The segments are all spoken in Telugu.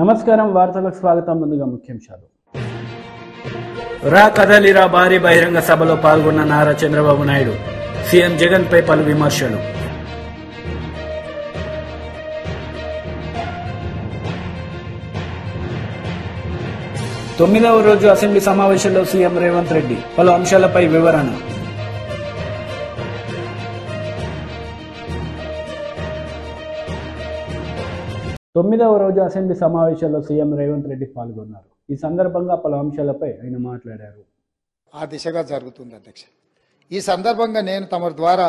నమస్కారం వార్తలకు స్వాగతం ముందుగా ముఖ్యాంశాలు రా కదలిరా భారీ బహిరంగ సభలో పాల్గొన్న నారా చంద్రబాబు నాయుడు సీఎం జగన్ పై పలు విమర్శలు తొమ్మిదవ రోజు అసెంబ్లీ సమావేశంలో సీఎం రేవంత్ రెడ్డి పలు అంశాలపై వివరణ తొమ్మిదవ రోజు అసెంబ్లీ సమావేశంలో సీఎం రేవంత్ రెడ్డి పాల్గొన్నారు. ఈ సందర్భంగా పలు అంశాలపై ఆయన మాట్లాడారు. ఆ దిశగా జరుగుతుంది అధ్యక్ష. ఈ సందర్భంగా నేను తమ ద్వారా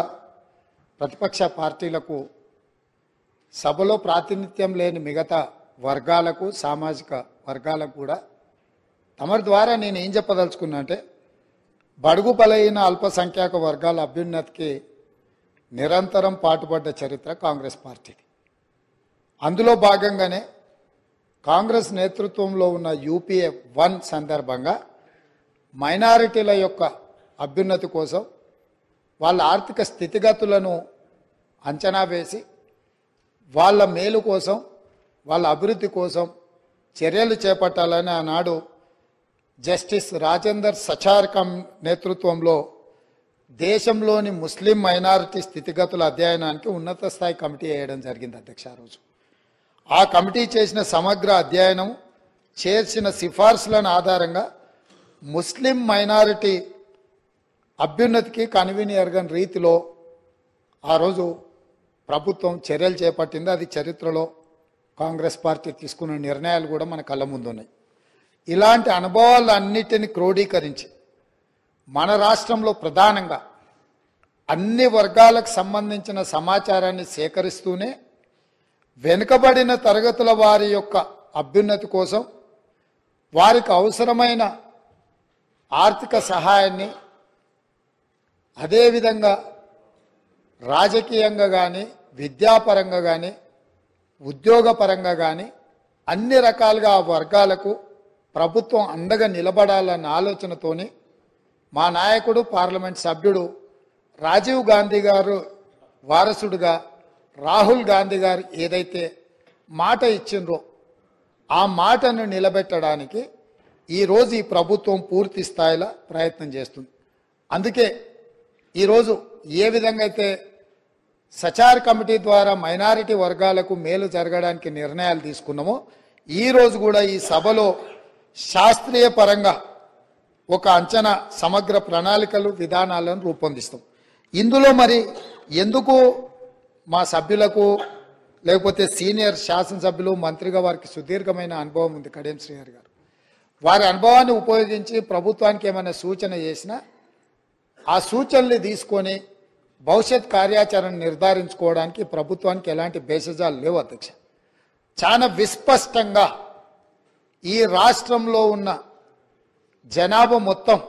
ప్రతిపక్ష పార్టీలకు సభలో ప్రాతినిధ్యం లేని మిగతా వర్గాలకు సామాజిక వర్గాలకు కూడా తమ ద్వారా నేను ఏం చెప్పదలుచుకున్నా అంటే బడుగు బలైన అల్పసంఖ్యాక వర్గాల అభ్యున్నతికి నిరంతరం పాటుపడ్డ చరిత్ర కాంగ్రెస్ పార్టీది. అందులో భాగంగానే కాంగ్రెస్ నేతృత్వంలో ఉన్న యూపీఏ 1 సందర్భంగా మైనారిటీల యొక్క అభ్యున్నతి కోసం వాళ్ళ ఆర్థిక స్థితిగతులను అంచనా వేసి వాళ్ళ మేలు కోసం వాళ్ళ అభివృద్ధి కోసం చర్యలు చేపట్టాలని ఆనాడు జస్టిస్ రాజేందర్ సచార్కం నేతృత్వంలో దేశంలోని ముస్లిం మైనారిటీ స్థితిగతుల అధ్యయనానికి ఉన్నత స్థాయి కమిటీ వేయడం జరిగింది అధ్యక్ష. ఆ రోజు ఆ కమిటీ చేసిన సమగ్ర అధ్యయనం చేసిన సిఫార్సులను ఆధారంగా ముస్లిం మైనారిటీ అభ్యున్నతికి కన్వీనియర్గన్ రీతిలో ఆ రోజు ప్రభుత్వం చర్యలు చేపట్టింది. అది చరిత్రలో కాంగ్రెస్ పార్టీ తీసుకున్న నిర్ణయాలు కూడా మన కళ్ళ ముందు ఉన్నాయి. ఇలాంటి అనుభవాలన్నిటిని క్రోడీకరించి మన రాష్ట్రంలో ప్రధానంగా అన్ని వర్గాలకు సంబంధించిన సమాచారాన్ని సేకరిస్తూనే వెనుకబడిన తరగతుల వారి యొక్క అభ్యున్నతి కోసం వారికి అవసరమైన ఆర్థిక సహాయాన్ని అదేవిధంగా రాజకీయంగా కానీ విద్యాపరంగా కానీ ఉద్యోగపరంగా కానీ అన్ని రకాలుగా ఆ వర్గాలకు ప్రభుత్వం అండగా నిలబడాలన్న ఆలోచనతోని మా నాయకుడు పార్లమెంట్ సభ్యుడు రాజీవ్ గాంధీ గారు వారసుడుగా రాహుల్ గాంధీ గారు ఏదైతే మాట ఇచ్చిండ్రో ఆ మాటను నిలబెట్టడానికి ఈరోజు ఈ ప్రభుత్వం పూర్తి స్థాయిలో ప్రయత్నం చేస్తుంది. అందుకే ఈరోజు ఏ విధంగా అయితే సచార్ కమిటీ ద్వారా మైనారిటీ వర్గాలకు మేలు జరగడానికి నిర్ణయాలు తీసుకున్నామో ఈరోజు కూడా ఈ సభలో శాస్త్రీయ పరంగా ఒక అంచనా సమగ్ర ప్రణాళికలు విధానాలను రూపొందిస్తాం. ఇందులో మరి ఎందుకు మా సభ్యులకు లేకపోతే సీనియర్ శాసనసభ్యులు మంత్రిగా వారికి సుదీర్ఘమైన అనుభవం ఉంది కడియం శ్రీహరి గారు. వారి అనుభవాన్ని ఉపయోగించి ప్రభుత్వానికి ఏమైనా సూచన చేసినా ఆ సూచనలు తీసుకొని భవిష్యత్ కార్యాచరణ నిర్ధారించుకోవడానికి ప్రభుత్వానికి ఎలాంటి భేషజాలు లేవు అధ్యక్ష. చాలా విస్పష్టంగా ఈ రాష్ట్రంలో ఉన్న జనాభా మొత్తం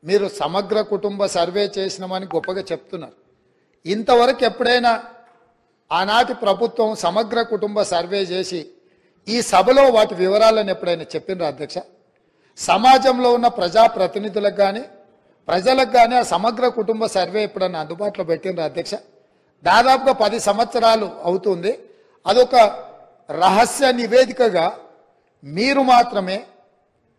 మీరు సమగ్ర కుటుంబ సర్వే చేసినామని గొప్పగా చెప్తున్నారు. ఇంతవరకు ఎప్పుడైనా ఆనాటి ప్రభుత్వం సమగ్ర కుటుంబ సర్వే చేసి ఈ సభలో వాటి వివరాలను ఎప్పుడైనా చెప్పినరా అధ్యక్ష? సమాజంలో ఉన్న ప్రజాప్రతినిధులకు కానీ ప్రజలకు కానీ ఆ సమగ్ర కుటుంబ సర్వే ఎప్పుడైనా అందుబాటులో పెట్టినరా అధ్యక్ష? దాదాపుగా 10 సంవత్సరాలు అవుతుంది. అదొక రహస్య నివేదికగా మీరు మాత్రమే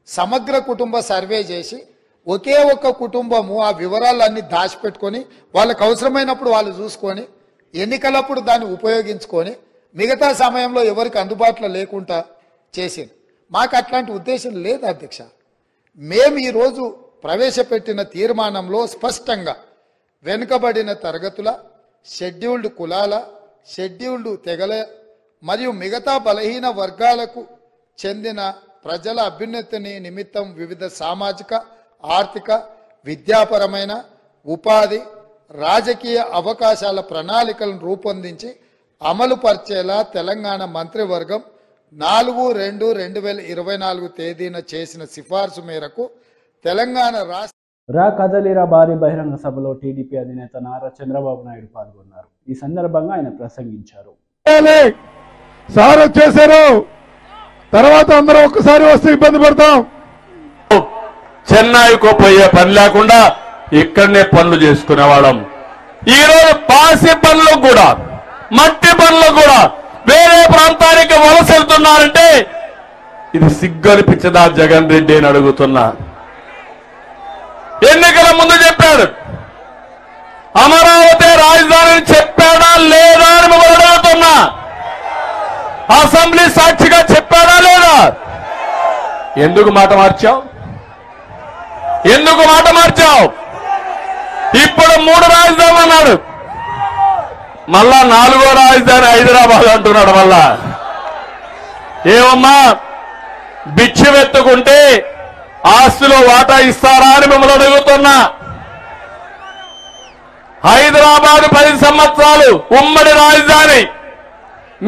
సమగ్ర కుటుంబ సర్వే చేసి ఒకే ఒక్క కుటుంబము ఆ వివరాలన్నీ దాచిపెట్టుకొని వాళ్ళకు అవసరమైనప్పుడు వాళ్ళు చూసుకొని ఎన్నికలప్పుడు దాన్ని ఉపయోగించుకొని మిగతా సమయంలో ఎవరికి అందుబాటులో లేకుండా చేసింది. మాకు అట్లాంటి ఉద్దేశం లేదు అధ్యక్ష. మేము ఈరోజు ప్రవేశపెట్టిన తీర్మానంలో స్పష్టంగా వెనుకబడిన తరగతుల, షెడ్యూల్డ్ కులాల, షెడ్యూల్డ్ తెగల మరియు మిగతా బలహీన వర్గాలకు చెందిన ప్రజల అభ్యున్నతిని నిమిత్తం వివిధ సామాజిక ఆర్థిక విద్యాపరమైన ఉపాధి రాజకీయ అవకాశాల ప్రణాళికలను రూపొందించి అమలు పరిచేలా తెలంగాణ మంత్రివర్గం 4/2/2024 తేదీన చేసిన సిఫార్సు మేరకు తెలంగాణ రాష్ట్ర రా కదలిరా భారీ బహిరంగ సభలో టీడీపీ అధినేత నారా చంద్రబాబు నాయుడు పాల్గొన్నారు. ఈ సందర్భంగా ఆయన ప్రసంగించారు. సార్ వచ్చేసారు, తర్వాత అందరూ ఒక్కసారి వస్తే ఇబ్బంది పడతాం. చెన్నైకు పోయే పని లేకుండా ఇక్కడనే పనులు చేసుకునేవాళ్ళం. ఈరోజు పాసి పనులకు కూడా మట్టి పనులకు కూడా వేరే ప్రాంతానికి వలస వెళ్తున్నారంటే ఇది సిగ్గనిపించదా జగన్ రెడ్డి అని అడుగుతున్నా. ఎన్నికల ముందు చెప్పాడు అమరావతి రాజధాని చెప్పాడా లేదా అని మిమ్మల్ని అడుగుతున్నా. అసెంబ్లీ సాక్షిగా చెప్పాడా లేదా? ఎందుకు మాట మార్చావు? ఎందుకు మాట మార్చావు? ఇప్పుడు 3 రాజధానులు అన్నాడు, మళ్ళా 4వ రాజధాని హైదరాబాద్ అంటున్నాడు. మళ్ళా ఏమమ్మా భిక్షమెత్తుకుంటే ఆస్తిలో వాటా ఇస్తారా అని మిమ్మల్ని అడుగుతున్నా. హైదరాబాద్ 10 సంవత్సరాలు ఉమ్మడి రాజధాని,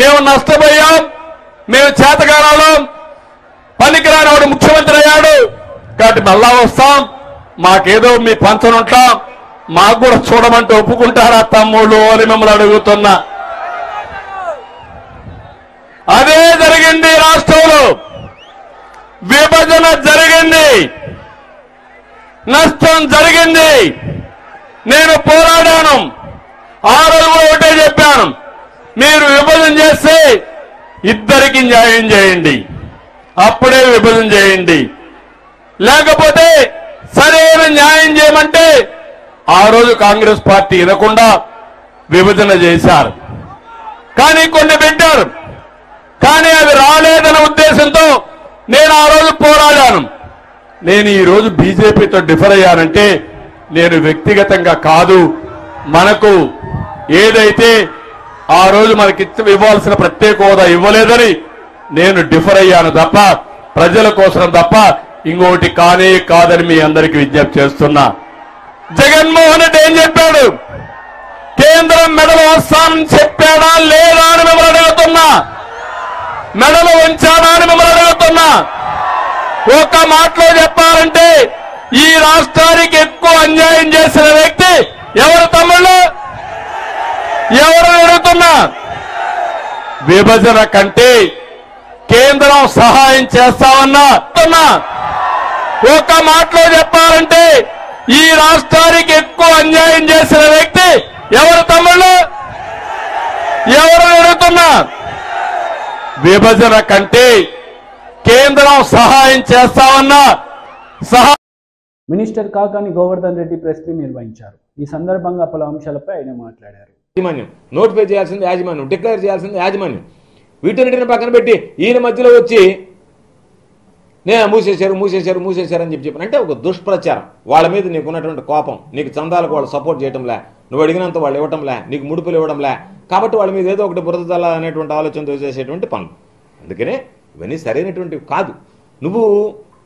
మేము నష్టపోయాం, మేము చేతగానాలం, పనికిరాని వాడు ముఖ్యమంత్రి అయ్యాడు కాబట్టి మళ్ళా వస్తాం, మాకేదో మీ పంచనుంటాం, మాకు కూడా చూడమంటే ఒప్పుకుంటారా తమ్ముళ్ళు అని మిమ్మల్ని అడుగుతున్నా. అదే జరిగింది రాష్ట్రంలో, విభజన జరిగింది, నష్టం జరిగింది. నేను పోరాడాను, ఆ రోజు కూడా ఒకటే చెప్పాను, మీరు విభజన చేస్తే ఇద్దరికి న్యాయం చేయండి, అప్పుడే విభజన చేయండి, లేకపోతే సరైన న్యాయం చేయమంటే ఆ రోజు కాంగ్రెస్ పార్టీ వినకుండా విభజన చేశారు. కానీ కొన్ని పెట్టారు, కానీ అవి రాలేదన్న ఉద్దేశంతో నేను ఆ రోజు పోరాడాను. నేను ఈ రోజు బీజేపీతో డిఫర్ అయ్యానంటే నేను వ్యక్తిగతంగా కాదు, మనకు ఏదైతే ఆ రోజు మనకి ఇవ్వాల్సిన ప్రత్యేక హోదా ఇవ్వలేదని నేను డిఫర్ అయ్యాను తప్ప ప్రజల కోసం తప్ప ఇంకోటి కానే కాదని మీ అందరికీ విజ్ఞప్తి చేస్తున్నా. జగన్మోహన్ రెడ్డి ఏం చెప్పాడు? కేంద్రం మెడలు వస్తానని చెప్పాడా లేదా అని మిమ్మల్ని అడుగుతున్నా. మెడలు ఉంచాడా అని మిమ్మల్ని అడుగుతున్నా. ఒక మాటలో చెప్పాలంటే ఈ రాష్ట్రానికి ఎక్కువ అన్యాయం చేసిన వ్యక్తి ఎవరు తమ్ముళ్ళు? ఎవరు అడుగుతున్నా? విభజన కంటే కేంద్రం సహాయం చేస్తామన్నా. ఒక మాటలో చెప్పాలంటే ఈ రాష్ట్రానికి ఎక్కువ అన్యాయం చేసిన వ్యక్తి ఎవరు తమ్ముళ్ళు? ఎవరు అడుగుతున్నా? విభజన కంటే కేంద్రం సహాయం చేస్తామన్నా. Minister Kakani Govardhan Reddy press meet నిర్వహించారు. ఈ సందర్భంగా పలు అంశాలపై ఆయన మాట్లాడారు. యాజమాన్యం నోటిఫై చేయాల్సింది యాజమాన్యం, డిక్లేర్ చేయాల్సింది యాజమాన్యం. వీటన్నిటిని పక్కన పెట్టి ఈయన మధ్యలో వచ్చి నేను మూసేశారు అని చెప్పి అంటే ఒక దుష్ప్రచారం. వాళ్ళ మీద నీకు ఉన్నటువంటి కోపం, నీకు చందాలకు వాళ్ళు సపోర్ట్ చేయడంలే, నువ్వు అడిగినంత వాళ్ళు ఇవ్వటంలే, నీకు ముడుపులు ఇవ్వడంలే, కాబట్టి వాళ్ళ మీద ఏదో ఒకటి బురద చల్ల అనేటువంటి ఆలోచనతో చేసేటువంటి పనులు. అందుకనే ఇవన్నీ సరైనటువంటివి కాదు.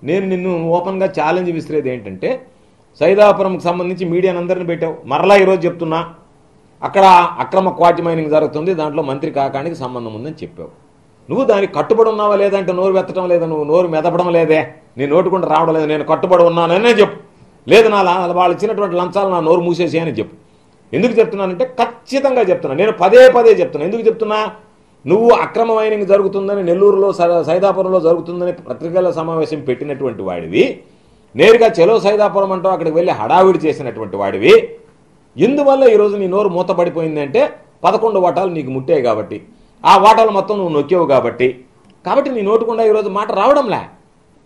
నేను నిన్ను ఓపెన్గా ఛాలెంజ్ విసిరేది ఏంటంటే, సైదాపురంకి సంబంధించి మీడియాని అందరిని పెట్టావు, మరలా ఈరోజు చెప్తున్నా అక్కడ అక్రమ క్వార్టీ మైనింగ్ జరుగుతుంది, దాంట్లో మంత్రి కాకానికి సంబంధం ఉందని చెప్పావు. నువ్వు దానికి కట్టుబడి ఉన్నావా లేదంటే నోరు వెత్తడం లేదా, నువ్వు నోరు మెదపడం లేదే, నీ నోటుకుంటూ రావడం లేదు, నేను కట్టుబడి ఉన్నాననే చెప్పు, లేదు నా వాళ్ళు ఇచ్చినటువంటి లంచాలు నా నోరు మూసేసి అని చెప్పు. ఎందుకు చెప్తున్నానంటే ఖచ్చితంగా చెప్తున్నా, నేను పదే చెప్తున్నా. ఎందుకు చెప్తున్నా? నువ్వు అక్రమ మైనింగ్ జరుగుతుందని నెల్లూరులో సైదాపురంలో జరుగుతుందని పత్రికల సమావేశం పెట్టినటువంటి వాడివి, నేరుగా చెలో సైదాపురం అంటూ అక్కడికి వెళ్ళి హడావిడి చేసినటువంటి వాడివి. ఎందువల్ల ఈరోజు నీ నోరు మూతపడిపోయింది అంటే 11 వాటాలు నీకు ముట్టాయి కాబట్టి, ఆ వాటాలు మొత్తం నువ్వు నొక్కేవు కాబట్టి నీ నోటుకుండా ఈరోజు మాట రావడంలే.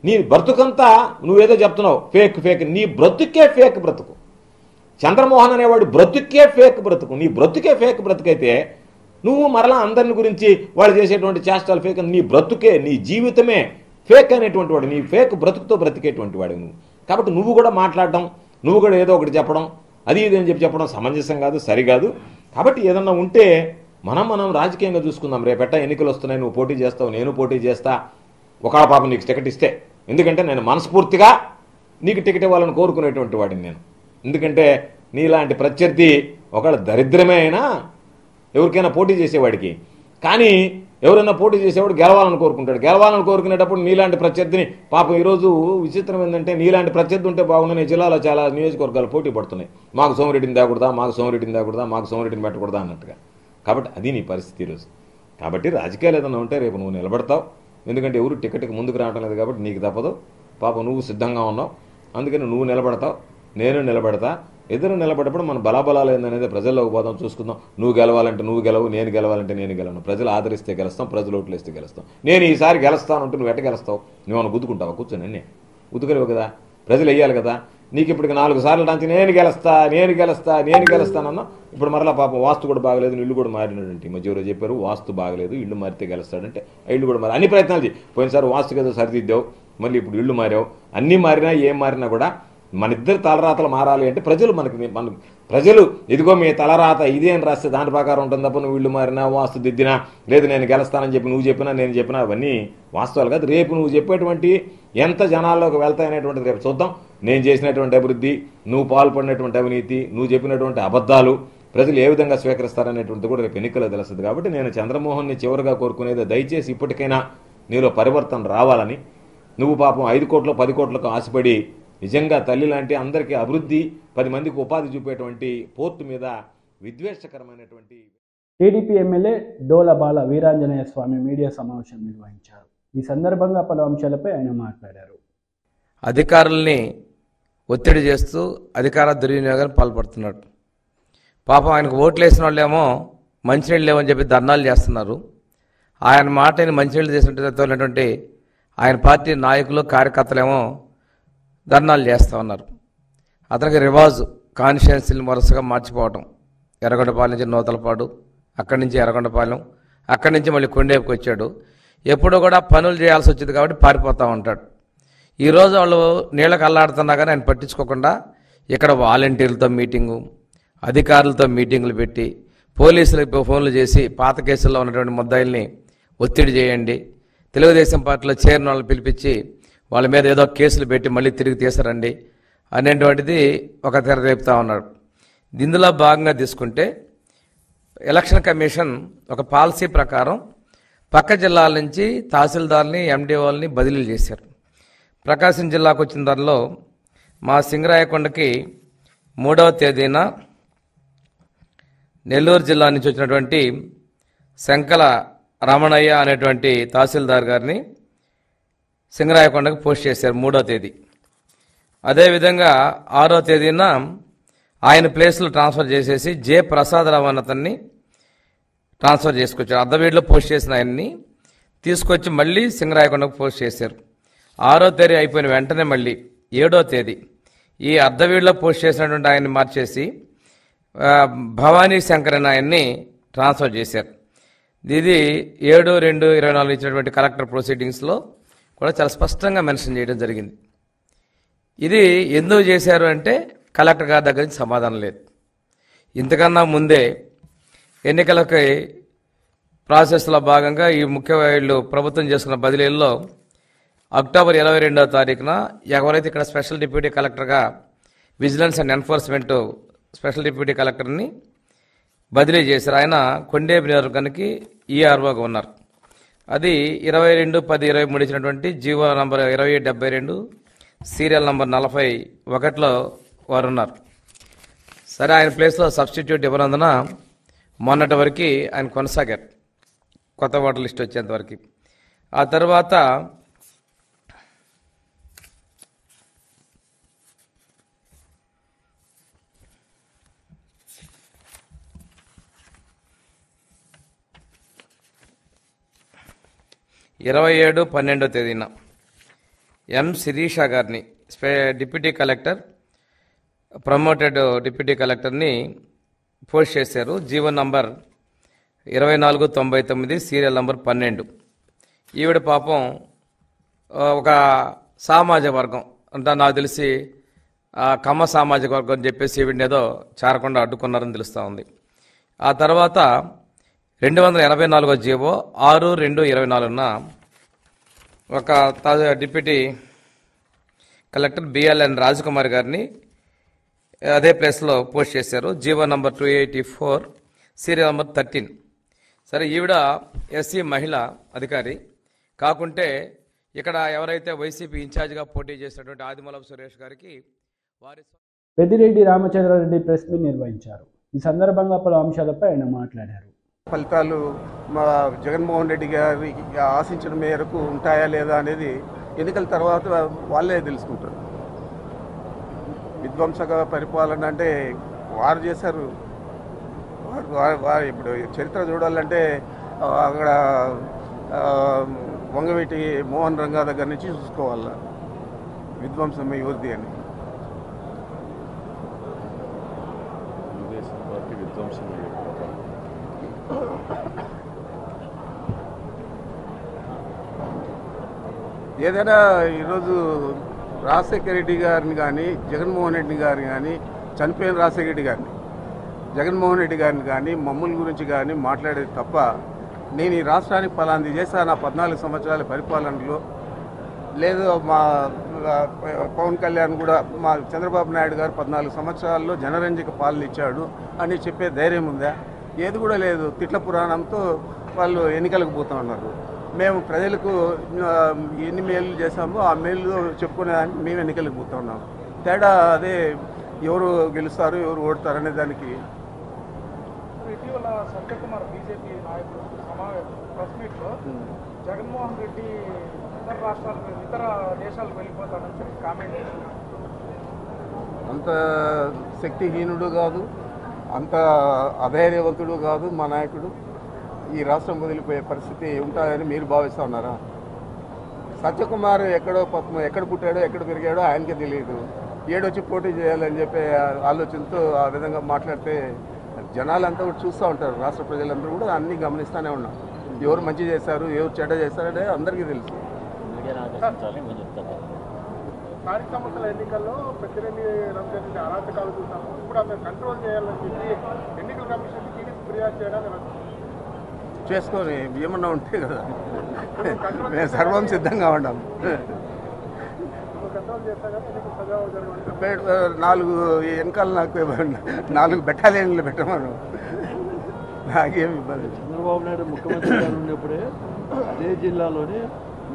నీ బ్రతుకంతా నువ్వేదో చెప్తున్నావు ఫేక్, నీ బ్రతుకే ఫేక్ బ్రతుకు. చంద్రమోహన్ అనేవాడు బ్రతుకే ఫేక్ బ్రతుకు. నీ బ్రతుకే ఫేక్ బ్రతుకైతే నువ్వు మరలా అందరిని గురించి వాళ్ళు చేసేటువంటి చేష్టాలు ఫేక్, నీ బ్రతుకే, నీ జీవితమే ఫేక్ అనేటువంటి వాడు, నీ ఫేక్ బ్రతుకుతో బ్రతికేటువంటి వాడు నువ్వు. కాబట్టి నువ్వు కూడా మాట్లాడడం, నువ్వు కూడా ఏదో ఒకటి చెప్పడం, అది ఇది అని చెప్పడం సమంజసం కాదు, సరికాదు. కాబట్టి ఏదన్నా ఉంటే మనం రాజకీయంగా చూసుకుందాం. రేపెట్ట ఎన్నికలు వస్తున్నాయి, నువ్వు పోటీ చేస్తావు, నేను పోటీ చేస్తా, ఒకళ్ళ పాపం నీకు టికెట్ ఇస్తే. ఎందుకంటే నేను మనస్ఫూర్తిగా నీకు టికెట్ ఇవ్వాలని కోరుకునేటువంటి వాడిని నేను. ఎందుకంటే నీలాంటి ప్రత్యర్థి ఒకళ్ళ దరిద్రమే అయినా ఎవరికైనా పోటీ చేసేవాడికి, కానీ ఎవరైనా పోటీ చేసేవాడు గెలవాలని కోరుకుంటాడు. గెలవాలని కోరుకునేటప్పుడు నీలాంటి ప్రత్యర్థిని పాపం ఈరోజు విచిత్రం ఏంటంటే, నీలాంటి ప్రత్యర్థి ఉంటే బాగుండని జిల్లాలో చాలా నియోజకవర్గాలు పోటీ పడుతున్నాయి. మాకు సోమిరెడ్డిని తేకూడదా, మాకు సోమిరెడ్డిని పెట్టకూడదా అన్నట్టుగా. కాబట్టి అది నీ పరిస్థితి ఈరోజు. కాబట్టి రాజకీయాలు ఏదైనా ఉంటే రేపు నువ్వు నిలబడతావు. ఎందుకంటే ఎవరు టికెట్కి ముందుకు రావడం లేదు కాబట్టి నీకు తప్పదు. పాపం నువ్వు సిద్ధంగా ఉన్నావు, అందుకని నువ్వు నిలబడతావు, నేను నిలబడతా. ఎదురు నిలబడప్పుడు మన బలాబలాలు ఏందనేది ప్రజల్లోకి పోదాం, చూసుకుందాం. నువ్వు గెలవాలంటే నువ్వు గెలవు, నేను గెలవాలంటే నేను గెలవను. ప్రజలు ఆదరిస్తే గెలుస్తాం, ప్రజలు ఓట్లు వేస్తే గెలుస్తాం. నేను ఈసారి గెలుస్తాను అంటే నువ్వు ఎట్ట గెలుస్తావు? నువ్వు గుద్దుకుంటావా? కూర్చొని అన్నీ గుద్దుకోలేవు కదా, ప్రజలు వేయాలి కదా. నీకు ఇప్పటికి 4 సార్లు డాంచి నేను గెలుస్తానన్నా. ఇప్పుడు మరలా పాపం వాస్తు కూడా బాగలేదు, ఇల్లు కూడా మారినటువంటి మధ్య ఎవరో చెప్పారు వాస్తు బాగలేదు, ఇల్లు మారితే గెలుస్తాడంటే ఆ ఇల్లు కూడా మారి అన్ని ప్రయత్నాలు చేయి. పోయినసారి వాస్తు కదా సరిదిద్దావు, మళ్ళీ ఇప్పుడు ఇల్లు మారావు. అన్నీ మారినా ఏం మారినా కూడా మన ఇద్దరు తలరాతలు మారాలి అంటే ప్రజలు ఇదిగో మీ తలరాత ఇదే అని రాస్తే దాని ప్రకారం ఉంటుంది తప్ప నువ్వు ఇల్లు మారినా వాస్తు దిద్దినా లేదు నేను గెలుస్తానని చెప్పి నువ్వు చెప్పినా నేను చెప్పినా అవన్నీ వాస్తవాలు కాదు. రేపు నువ్వు చెప్పేటువంటి ఎంత జనాల్లోకి వెళ్తాయనేటువంటిది రేపు చూద్దాం. నేను చేసినటువంటి అభివృద్ధి, నువ్వు పాల్పడినటువంటి అవినీతి, నువ్వు చెప్పినటువంటి అబద్ధాలు ప్రజలు ఏ విధంగా స్వీకరిస్తారనేటువంటిది కూడా రేపు ఎన్నికల్లో తెలుస్తుంది. కాబట్టి నేను చంద్రమోహన్ని చివరిగా కోరుకునేది దయచేసి ఇప్పటికైనా నీలో పరివర్తన రావాలని. నువ్వు పాపం 5 కోట్లు 10 కోట్లకు ఆశపడి నిజంగా తల్లి లాంటి అందరికీ అభివృద్ధి 10 మందికి ఉపాధి చూపేటువంటి పోర్టు మీద విద్వేషకరమైనటువంటి TDP MLA Dolabala Veeranjaneya Swamy media సమావేశం నిర్వహించారు. ఈ సందర్భంగా పలు అంశాలపై ఆయన మాట్లాడారు. అధికారుల్ని ఒత్తిడి చేస్తూ అధికార దుర్వినియోగానికి పాల్పడుతున్నాడు. పాపం ఆయనకు ఓట్లు వేసిన వాళ్ళేమో మంచినీళ్ళు లేవని చెప్పి ధర్నాలు చేస్తున్నారు. ఆయన మాటని మంచినీళ్ళు చేసినటువంటి ఆయన పార్టీ నాయకులు కార్యకర్తలేమో ధర్నాలు చేస్తూ ఉన్నారు. అతనికి రివాజు కాన్స్టిట్యున్సీని వరుసగా మార్చిపోవటం. ఎర్రగొండపాలెం నుంచి నూతలపాడు, అక్కడి నుంచి ఎర్రగొండపాలెం, అక్కడి నుంచి మళ్ళీ కొండేపుకి వచ్చాడు. ఎప్పుడూ కూడా పనులు చేయాల్సి వచ్చింది కాబట్టి పారిపోతూ ఉంటాడు. ఈరోజు వాళ్ళు నీళ్ళకి అల్లాడుతున్నా కానీ ఆయన పట్టించుకోకుండా ఇక్కడ వాలంటీర్లతో మీటింగు, అధికారులతో మీటింగులు పెట్టి పోలీసులకు ఫోన్లు చేసి పాత కేసుల్లో ఉన్నటువంటి ముద్దాయిల్ని ఒత్తిడి చేయండి, తెలుగుదేశం పార్టీలో చేరిన వాళ్ళని పిలిపించి వాళ్ళ మీద ఏదో కేసులు పెట్టి మళ్ళీ తిరిగి తీసారండి అనేటువంటిది ఒక తెర రేపుతా ఉన్నాడు. ఇందులో భాగంగా తీసుకుంటే ఎలక్షన్ కమిషన్ ఒక పాలసీ ప్రకారం పక్క జిల్లాల నుంచి తహసీల్దార్ని ఎండిఓల్ని బదిలీలు చేశారు. ప్రకాశం జిల్లాకు వచ్చిన దానిలో మా సింగరాయకొండకి 3వ తేదీన నెల్లూరు జిల్లా నుంచి వచ్చినటువంటి శంకల రమణయ్య అనేటువంటి తహసీల్దార్ గారిని సింగరాయకొండకు పోస్ట్ చేశారు 3వ తేదీ. అదేవిధంగా 6వ తేదీన ఆయన ప్లేస్లో ట్రాన్స్ఫర్ చేసేసి జె ప్రసాదరావు అతన్ని ట్రాన్స్ఫర్ చేసుకొచ్చారు. అర్ధవీడిలో పోస్ట్ చేసిన ఆయన్ని తీసుకొచ్చి మళ్ళీ సింగరాయకొండకు పోస్ట్ చేశారు. 6వ తేదీ అయిపోయిన వెంటనే మళ్ళీ 7వ తేదీ ఈ అర్ధవీడిలో పోస్ట్ చేసినటువంటి ఆయన్ని మార్చేసి భవానీ శంకర్ అనే ఆయన్ని ట్రాన్స్ఫర్ చేశారు. ఇది 7/2/24 ఇచ్చినటువంటి కలెక్టర్ ప్రొసీడింగ్స్లో కూడా చాలా స్పష్టంగా మెన్షన్ చేయడం జరిగింది. ఇది ఎందుకు చేశారు అంటే కలెక్టర్ గారి దగ్గర నుంచి సమాధానం లేదు. ఇంతకన్నా ముందే ఎన్నికలకి ప్రాసెస్లో భాగంగా ఈ వీళ్ళు ప్రభుత్వం చేసుకున్న బదిలీల్లో అక్టోబర్ 22వ తారీఖున ఎవరైతే ఇక్కడ స్పెషల్ డిప్యూటీ కలెక్టర్గా vigilance and enforcement special deputy కలెక్టర్ని బదిలీ చేశారు. ఆయన కొండేపు నియోజకవర్గానికి ఈఆర్ఓగా ఉన్నారు. అది 22/10/23 ఇచ్చినటువంటి జీవో నంబర్ 2772 సీరియల్ నంబర్ 41లో వారు ఉన్నారు. సరే, ఆయన ప్లేస్లో సబ్స్టిట్యూట్ ఇవ్వనందున మొన్నటి వరకు ఆయన కొనసాగారు కొత్త ఓటర్ లిస్ట్ వచ్చేంతవరకు. ఆ తర్వాత (27 12) తేదీన ఎం శిరీష గారిని డిప్యూటీ కలెక్టర్ ప్రమోటెడ్ డిప్యూటీ కలెక్టర్ని పోస్ట్ చేశారు. GO number 2499 serial number 12. ఈవిడ పాపం ఒక సామాజిక వర్గం అంటే నాకు తెలిసి కమ్మ సామాజిక వర్గం అని చెప్పేసి ఈవిడని ఏదో చేరకుండా అడ్డుకున్నారని తెలుస్తూ ఉంది. ఆ తర్వాత 284 జీవో 6/2/24న ఒక డిప్యూటీ కలెక్టర్ బిఎల్ఎన్ రాజకుమార్ గారిని అదే ప్లేస్లో పోస్ట్ చేశారు. GO number 284 serial number 13. సరే, ఈవిడ ఎస్సీ మహిళ అధికారి కాకుంటే ఇక్కడ ఎవరైతే వైసీపీ ఇన్ఛార్జిగా పోటీ చేసినటువంటి ఆదిమూలపు సురేష్ గారికి వారి పెద్దిరెడ్డి రామచంద్రారెడ్డి ప్రెస్ మీట్ నిర్వహించారు. ఈ సందర్భంగా పలు అంశాలపై ఆయన మాట్లాడారు. ఫలితాలు మా జగన్మోహన్ రెడ్డి గారి ఆశించిన మేరకు ఉంటాయా లేదా అనేది ఎన్నికల తర్వాత వాళ్ళే తెలుసుకుంటారు. విధ్వంసక పరిపాలన అంటే వారు చేశారు. వారు ఇప్పుడు చరిత్ర చూడాలంటే అక్కడ వంగవీటి మోహన్ రంగా దగ్గర నుంచి చూసుకోవాల విధ్వంసం యువతి అని. ఏదైనా ఈరోజు రాజశేఖర రెడ్డి గారిని కానీ జగన్మోహన్ రెడ్డి గారిని కానీ చనిపోయిన రాజశేఖర రెడ్డి గారిని జగన్మోహన్ రెడ్డి గారిని కానీ మమ్మల్ని గురించి కానీ మాట్లాడేది తప్ప నేను ఈ రాష్ట్రానికి ఫలాంది చేశాను నా 14 సంవత్సరాల పరిపాలనలో, లేదు మా పవన్ కళ్యాణ్ కూడా మా చంద్రబాబు నాయుడు గారు 14 సంవత్సరాల్లో జనరంజక పాలన ఇచ్చాడు అని చెప్పే ధైర్యం ఉందా? ఏది కూడా లేదు. తిట్ల పురాణంతో వాళ్ళు ఎన్నికలకు పోతా ఉన్నారు. మేము ప్రజలకు ఎన్ని మేలు చేశామో ఆ మేలు చెప్పుకునేదానికి మేము ఎన్నికలకు పోతా ఉన్నాం. తేడా అదే. ఎవరు గెలుస్తారు ఎవరు ఓడతారు అనే దానికి. ఇటీవల సత్యకుమార్ బీజేపీ నాయకులు ప్రెస్ మీట్లో జగన్మోహన్ రెడ్డి ఇతర దేశాలకు వెళ్ళిపోతాడని చెప్పి కామెంట్ చేస్తున్నారు. అంత శక్తిహీనుడు కాదు, అంత అధైర్యవంతుడు కాదు మా నాయకుడు. ఈ రాష్ట్రం వదిలిపోయే పరిస్థితి ఉంటుందని మీరు భావిస్తూ ఉన్నారా? సత్యకుమార్ ఎక్కడ పుట్టాడో ఎక్కడ పెరిగాడో ఆయనకే తెలియదు. ఏడొచ్చి పోటీ చేయాలని చెప్పే ఆలోచనతో ఆ విధంగా మాట్లాడితే జనాలంతా కూడా చూస్తూ ఉంటారు. రాష్ట్ర ప్రజలందరూ కూడా అన్నీ గమనిస్తూనే ఉన్నాం. ఎవరు మంచి చేశారు ఎవరు చెడ్డ చేశారనే అందరికీ తెలుసు. స్థానిక సంస్థల ఎన్నికల్లో పెద్దిరెడ్డి రంజన్ రెడ్డి అరాచకాలు చూసాము. ఇప్పుడు అతను కంట్రోల్ చేయాలని చెప్పి ఎన్నికల కమిషన్ టీడీపీ ఫిర్యాదు చేయడానికి చేసుకొని ఏమన్నా ఉంటే కదా మేము సర్వం సిద్ధంగా ఉన్నాం. 4 వెనకాల నాకు 4 బెటాలియన్లు పెట్టమను, నాకేమి ఇబ్బంది. చంద్రబాబు నాయుడు ముఖ్యమంత్రి గారు ఉన్నప్పుడే అదే జిల్లాలోనే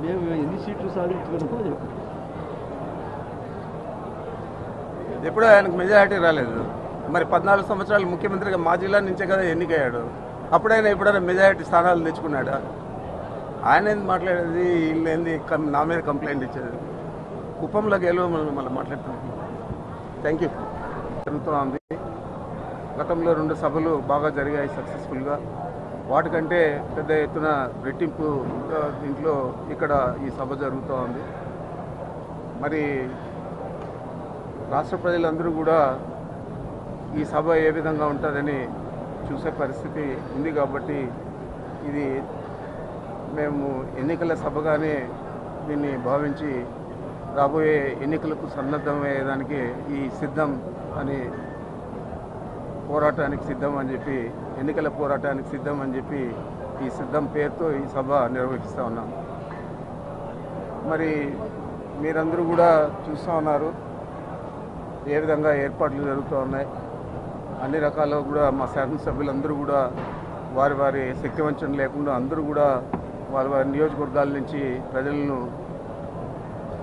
మేము ఎన్ని సీట్లు సాధించుకున్నామో చెప్పారు. ఎప్పుడూ ఆయనకు మెజారిటీ రాలేదు. మరి 14 సంవత్సరాలు ముఖ్యమంత్రిగా మా జిల్లా నుంచే కదా ఎన్నికయ్యాడు. అప్పుడైనా ఎప్పుడైనా మెజారిటీ స్థానాలు తెచ్చుకున్నాడా? ఆయన ఏంది మాట్లాడేది, వీళ్ళు ఏంది నా మీద కంప్లైంట్ ఇచ్చేది. కుప్పంలోకి వెళ్ళి మళ్ళీ మాట్లాడుతున్నాం. Thank you. జరుగుతోంది. గతంలో 2 సభలు బాగా జరిగాయి సక్సెస్ఫుల్గా. వాటికంటే పెద్ద ఎత్తున రెట్టింపు దీంట్లో ఇక్కడ ఈ సభ జరుగుతూ ఉంది. మరి రాష్ట్ర ప్రజలందరూ కూడా ఈ సభ ఏ విధంగా ఉంటుందని చూసే పరిస్థితి ఉంది. కాబట్టి ఇది మేము ఎన్నికల సభగానే దీన్ని భావించి రాబోయే ఎన్నికలకు సన్నద్ధమయ్యేదానికి ఈ సిద్ధం అని పోరాటానికి సిద్ధం అని చెప్పి ఎన్నికల పోరాటానికి సిద్ధం అని చెప్పి ఈ సిద్ధం పేరుతో ఈ సభ నిర్వహిస్తూ ఉన్నాం. మరి మీరందరూ కూడా చూస్తూ ఉన్నారు ఏ విధంగా ఏర్పాట్లు జరుగుతూ ఉన్నాయి. అన్ని రకాలుగా కూడా మా శాసనసభ్యులందరూ కూడా వారి వారి శక్తివంచన లేకుండా అందరూ కూడా వారి వారి నియోజకవర్గాల నుంచి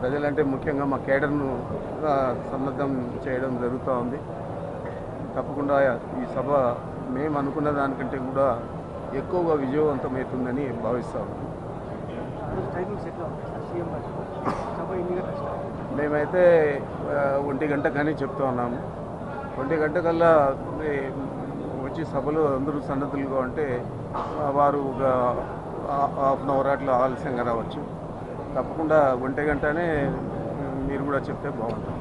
ప్రజలంటే ముఖ్యంగా మా కేడర్ను సన్నద్ధం చేయడం జరుగుతూ ఉంది. తప్పకుండా ఈ సభ మేము అనుకున్న దానికంటే కూడా ఎక్కువగా విజయవంతమవుతుందని భావిస్తాము. మేమైతే 1 గంట కానీ చెప్తూ ఉన్నాము. 1 గంట కల్లా వచ్చి సభలో అందరూ సన్నద్ధులుగా ఉంటే వారు ఒక హాఫ్ అన్ అవర్ అట్లా ఆలస్యంగా రావచ్చు. తప్పకుండా 1 గంటనే మీరు కూడా చెప్తే బాగుంటుంది.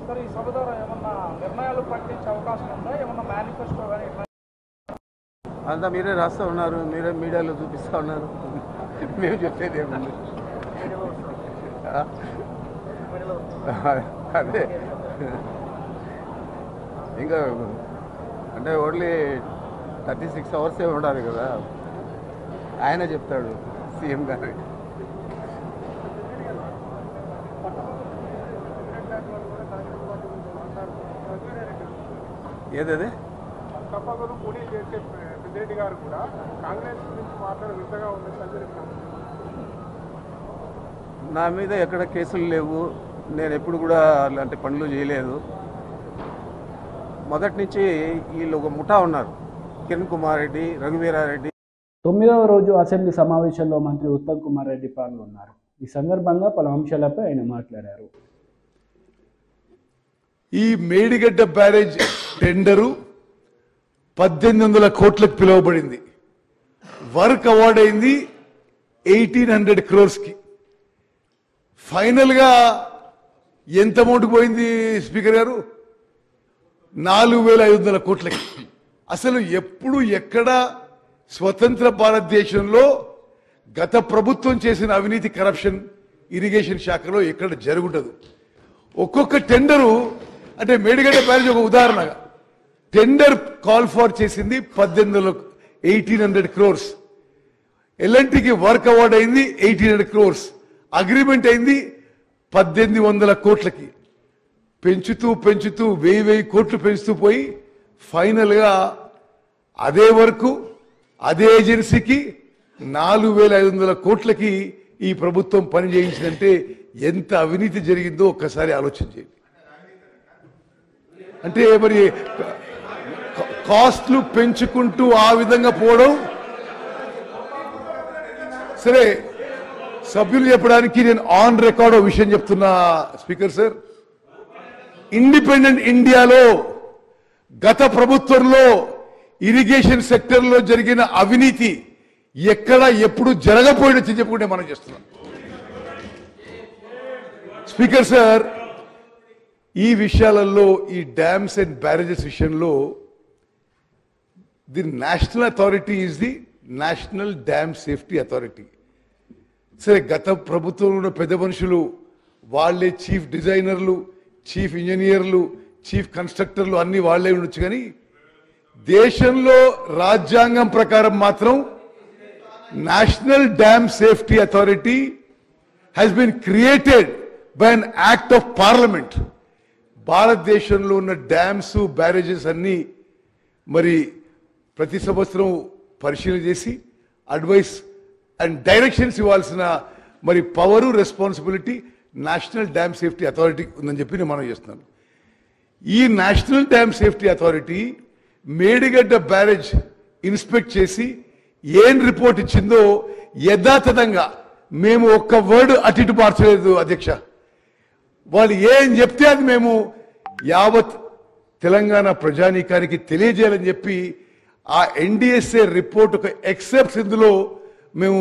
సార్, ఈ సభ ద్వారా ఏమన్నా నిర్ణయాలు ప్రకటించే అవకాశం ఉందా? ఏమన్నా మేనిఫెస్టో కానీ అంతా మీరే రాస్తూ ఉన్నారు, మీరే మీడియాలో చూపిస్తూ ఉన్నారు. మేము చెప్పేది ఏముంది? అదే ఇంకా అంటే ఓన్లీ 36 అవర్సే ఉండాలి కదా. ఆయన చెప్తాడు సీఎం గారు. ఏదదే తప్పకుండా పోటీ చేసే పెద్దిరెడ్డి గారు కూడా కాంగ్రెస్ గురించి మాట్లాడే విధంగా ఉంది. నా మీద ఎక్కడ కేసులు లేవు. నేను ఎప్పుడు కూడా అలాంటి పనులు చేయలేదు. మొదటి నుంచి వీళ్ళు ఒక ముఠా ఉన్నారు. కిరణ్ కుమార్ రెడ్డి, రఘువీరారెడ్డి. 9వ రోజు అసెంబ్లీ సమావేశంలో మంత్రి ఉత్తమ్ కుమార్ రెడ్డి పాల్గొన్నారు. ఈ సందర్భంగా పలు అంశాలపై ఆయన మాట్లాడారు. ఈ మేడిగడ్డ బ్యారేజ్ టెండరు 1800 కోట్లకు పిలువబడింది. వర్క్ అవార్డ్ అయింది 1800 crores. ఫైనల్ గా ఎంత అమౌంట్ పోయింది స్పీకర్ గారు? 4500 కోట్లకి. అసలు ఎప్పుడు ఎక్కడ స్వతంత్ర భారతదేశంలో గత ప్రభుత్వం చేసిన అవినీతి కరప్షన్ ఇరిగేషన్ శాఖలో ఎక్కడ జరుగుండదు. ఒక్కొక్క టెండరు అంటే మేడిగడ్డ బ్యారేజ్ ఒక ఉదాహరణగా టెండర్ కాల్ ఫార్ చేసింది 1800 crores. ఎల్ఎన్టీకి వర్క్ అవార్డ్ అయింది 1800 crores. అగ్రిమెంట్ అయింది 1800 కోట్లకి. పెంచుతూ 1000 కోట్లు పెంచుతూ పోయి ఫైనల్ గా అదే వరకు అదే ఏజెన్సీకి 4500 కోట్లకి ఈ ప్రభుత్వం పని చేయించిందంటే ఎంత అవినీతి జరిగిందో ఒక్కసారి ఆలోచన చేయండి. అంటే మరి కాస్ట్లు పెంచుకుంటూ ఆ విధంగా పోవడం సరే. సభ్యులు చెప్పడానికి నేను ఆన్ రికార్డ్ విషయం చెప్తున్నా స్పీకర్ సార్. ఇండిపెండెంట్ ఇండియాలో గత ప్రభుత్వంలో ఇరిగేషన్ సెక్టర్లో జరిగిన అవినీతి ఎక్కడ ఎప్పుడు జరగపోయినట్టు చెప్పుకుంటే మనం చేస్తున్నాం. స్పీకర్ సార్, ఈ విషయాలలో ఈ డ్యామ్స్ అండ్ బ్యారేజెస్ విషయంలో the national authority is the national dam safety authority. సరే, గత ప్రభుత్వంలో ఉన్న పెద్ద మనుషులు వాళ్లే చీఫ్ డిజైనర్లు, చీఫ్ ఇంజనీర్లు, చీఫ్ కన్స్ట్రక్టర్లు అన్ని వాళ్లే ఉండొచ్చు. కానీ దేశంలో రాజ్యాంగం ప్రకారం మాత్రం national dam safety authority has been created by an act of parliament. భారతదేశంలో ఉన్న డ్యామ్స్ బ్యారేజెస్ అన్ని మరి ప్రతి సంవత్సరం పరిశీలన చేసి అడ్వైస్ అండ్ డైరెక్షన్స్ ఇవ్వాల్సిన మరి power responsibility national dam safety authority ఉందని చెప్పి నేను మనం చేస్తున్నాను. ఈ national dam safety authority Medigadda barrage inspect చేసి ఏం రిపోర్ట్ ఇచ్చిందో యథాతథంగా మేము ఒక్క వర్డ్ అటు ఇటు మార్చలేదు అధ్యక్ష. వాళ్ళు ఏం చెప్తే అది మేము యావత్ తెలంగాణ ప్రజానీకానికి తెలియజేయాలని చెప్పి ఆ ఎన్డీఎస్ఏ రిపోర్ట్ ఒక ఎక్సెప్ట్స్ ఇందులో మేము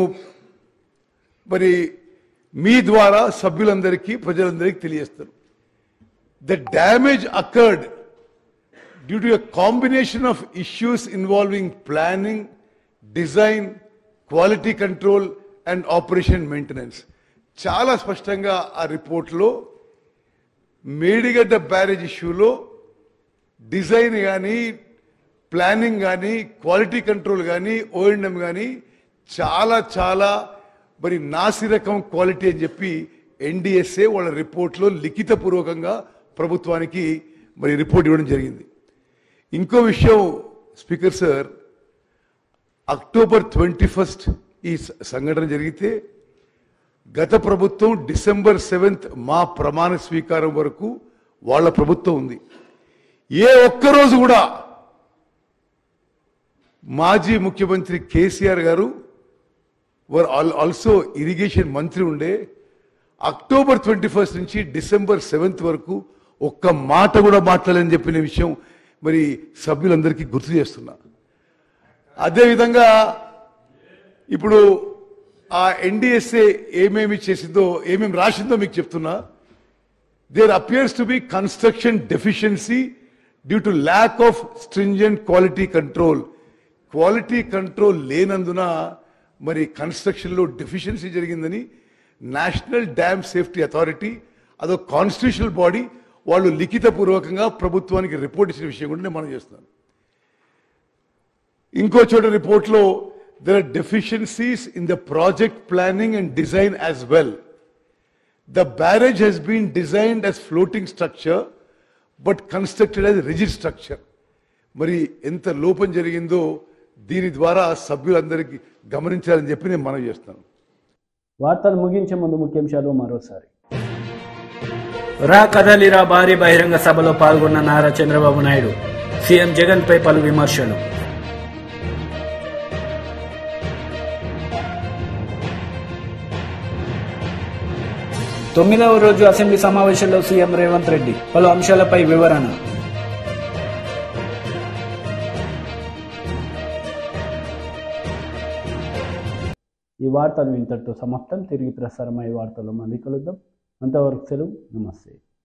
మరి మీ ద్వారా సభ్యులందరికీ ప్రజలందరికీ తెలియజేస్తారు. The damage occurred due to a combination of issues involving planning, design, quality control and operation maintenance. చాలా స్పష్టంగా ఆ రిపోర్ట్లో మేడిగడ్డ బ్యారేజ్ ఇష్యూలో డిజైన్ కానీ, ప్లానింగ్ కానీ, క్వాలిటీ కంట్రోల్ కానీ, ఓఎండ్ఎం కానీ చాలా మరి నాసిరకం క్వాలిటీ అని చెప్పి ఎన్డీఎస్ఏ వాళ్ళ రిపోర్ట్లో లిఖితపూర్వకంగా ప్రభుత్వానికి మరి రిపోర్ట్ ఇవ్వడం జరిగింది. ఇంకో విషయం స్పీకర్ సార్, అక్టోబర్ 21 ఈ సంఘటన జరిగితే గత ప్రభుత్వం డిసెంబర్ 7 మా ప్రమాణ స్వీకారం వరకు వాళ్ళ ప్రభుత్వం ఉంది. ఏ ఒక్కరోజు కూడా మాజీ ముఖ్యమంత్రి కేసీఆర్ గారు ఆల్సో ఇరిగేషన్ మంత్రి ఉండే అక్టోబర్ 21 నుంచి డిసెంబర్ 7 వరకు ఒక్క మాట కూడా మాట్లాడలేని చెప్పిన విషయం మరి సభ్యులందరికీ గుర్తు చేస్తున్నా. అదేవిధంగా ఇప్పుడు ఆ ఎన్డీఎస్ఏ ఏమేమి చేసిందో, ఏమేమి రాసిందో మీకు చెప్తున్నా. There appears to be construction deficiency due to lack of stringent quality control. Quality control లేనందున మరి కన్స్ట్రక్షన్లో డెఫిషియన్సీ జరిగిందని నేషనల్ డ్యామ్ సేఫ్టీ అథారిటీ, అదో కాన్స్టిట్యూషనల్ బాడీ, వాళ్ళు లిఖితపూర్వకంగా ప్రభుత్వానికి రిపోర్ట్ ఇచ్చిన విషయం కూడా నేను మనం చేస్తున్నాను. ఇంకో చోట రిపోర్ట్లో there are deficiencies in the project planning and design as well. The barrage has been designed as floating structure but constructed as rigid structure. మరి ఎంత లోపం జరిగిందో దీని ద్వారా సభ్యులందరికీ గమనించాలని చెప్పి నేను మనవి చేస్తాను. వార్తలు ముగించే ముందు ముఖ్యాంశాలు మరోసారి. రా కదలిరా భారీ బహిరంగ సభలో పాల్గొన్న నారా చంద్రబాబు నాయుడు, సీఎం జగన్ పై పలు విమర్శలు. 9వ రోజు అసెంబ్లీ సమావేశంలో సీఎం రేవంత్ రెడ్డి పలు అంశాలపై వివరణ. ఈ వార్తలు ఇంతటితో సమాప్తం. తిరిగి ప్రసారమయ్యే వార్తల్లో మళ్ళీ కలుద్దాం. అంతవరకు సెలవు. నమస్తే.